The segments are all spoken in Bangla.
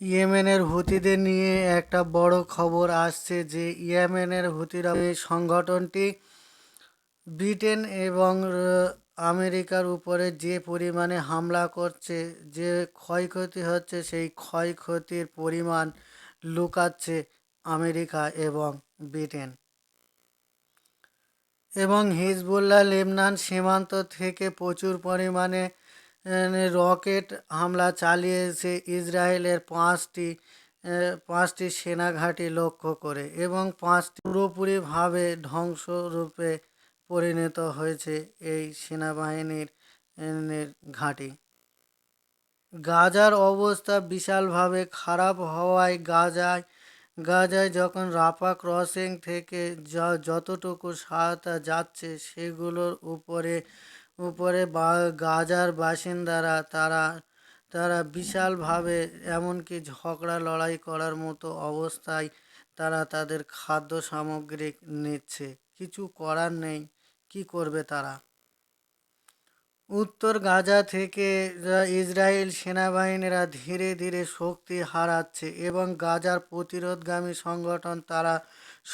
ইয়েমেনের হুতিদের নিয়ে একটা বড় খবর আসছে যে ইয়েমেনের হুতিরা এই সংগঠনটি ব্রিটেন এবং আমেরিকার উপরে যে পরিমাণে হামলা করছে, যে ক্ষয়ক্ষতি হচ্ছে, সেই ক্ষয়ক্ষতির পরিমাণ লুকাচ্ছে আমেরিকা এবং ব্রিটেন। এবং হিজবুল্লাহ লেবনান সীমান্ত থেকে প্রচুর পরিমাণে রকেট হামলা চালিয়েছে ইসরায়েলের পাঁচটি সেনাঘাঁটি লক্ষ্য করে, এবং পাঁচটি পুরোপুরিভাবে ধ্বংসরূপে পরিণত হয়েছে এই সেনাবাহিনীর ঘাঁটি। গাজার অবস্থা বিশালভাবে খারাপ হওয়ায় গাজায় যখন রাফা ক্রসিং থেকে যতটুকু সহায়তা যাচ্ছে সেগুলোর উপরে উপরে গাজার বাসিন্দারা তারা বিশালভাবে, এমনকি ঝগড়া লড়াই করার মতো অবস্থায় তারা তাদের খাদ্য সামগ্রী নিচ্ছে। কিছু করার নেই, কি করবে তারা। উত্তর গাজা থেকে ইসরায়েল সেনাবাহিনীরা ধীরে ধীরে শক্তি হারাচ্ছে এবং গাজার প্রতিরোধগামী সংগঠন তারা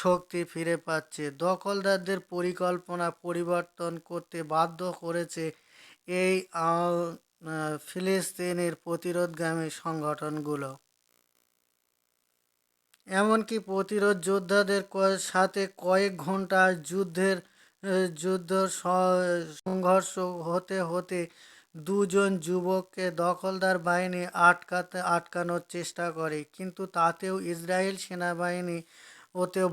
শক্তি ফিরে পাচ্ছে। দখলদারদের পরিকল্পনা পরিবর্তন করতে বাধ্য করেছে এই ফিলিস্তিনের প্রতিরোধগামী সংগঠনগুলো। এমনকি প্রতিরোধ যোদ্ধাদের সাথে কয়েক ঘন্টা যুদ্ধ সংঘর্ষ হতে হতে দুজন যুবককে দখলদার বাহিনী আটকানোর চেষ্টা করে, কিন্তু তাতেও ইসরায়েল সেনাবাহিনী ওতেও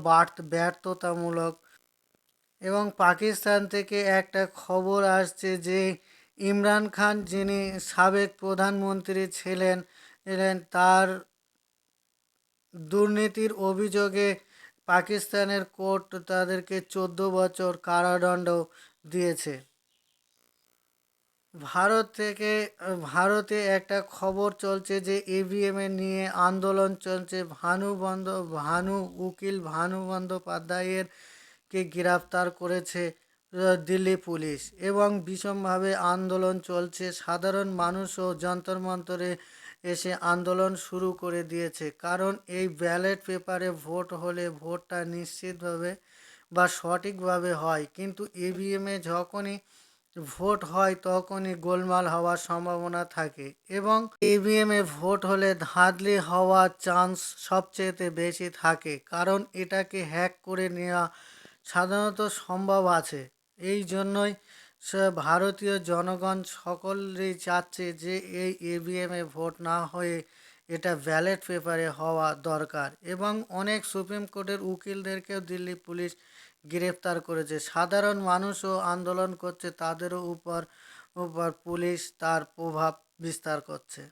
ব্যর্থতামূলক। এবং পাকিস্তান থেকে একটা খবর আসছে যে ইমরান খান, যিনি সাবেক প্রধানমন্ত্রী ছিলেন, তার দুর্নীতির অভিযোগে পাকিস্তানের কোর্ট তাদেরকে 14 বছর কারাদণ্ড দিয়েছে। ভারতে একটা খবর চলছে যে ইভিএম এর নিয়ে আন্দোলন চলছে। ভানু বন্দ্যোপাধ্যায়ের কে গ্রেফতার করেছে দিল্লি পুলিশ, এবং ভীষণভাবে আন্দোলন চলছে। সাধারণ মানুষও যন্তর মন্তরে এসে আন্দোলন শুরু করে দিয়েছে, কারণ এই ব্যালট পেপারে ভোট হলে ভোটটা নিশ্চিতভাবে বা সঠিকভাবে হয়, কিন্তু ইভিএমে যখনই ভোট হয় তখনই গোলমাল হওয়ার সম্ভাবনা থাকে, এবং ইভিএমে ভোট হলে ধাঁধলি হওয়ার চান্স সবচেয়ে বেশি থাকে, কারণ এটাকে হ্যাক করে নেওয়া সাধারণত সম্ভব আছে। এই জন্যই ভারতীয় জনগণ সকলেই চাচ্ছে যে এই ইভিএমে ভোট না হয়ে এটা ব্যালট পেপারে হওয়া দরকার, এবং অনেক সুপ্রিম কোর্টের উকিলদেরকেও দিল্লি পুলিশ গ্রেফতার করেছে। সাধারণ মানুষও আন্দোলন করছে, তাদেরও উপর পুলিশ তার প্রভাব বিস্তার করছে।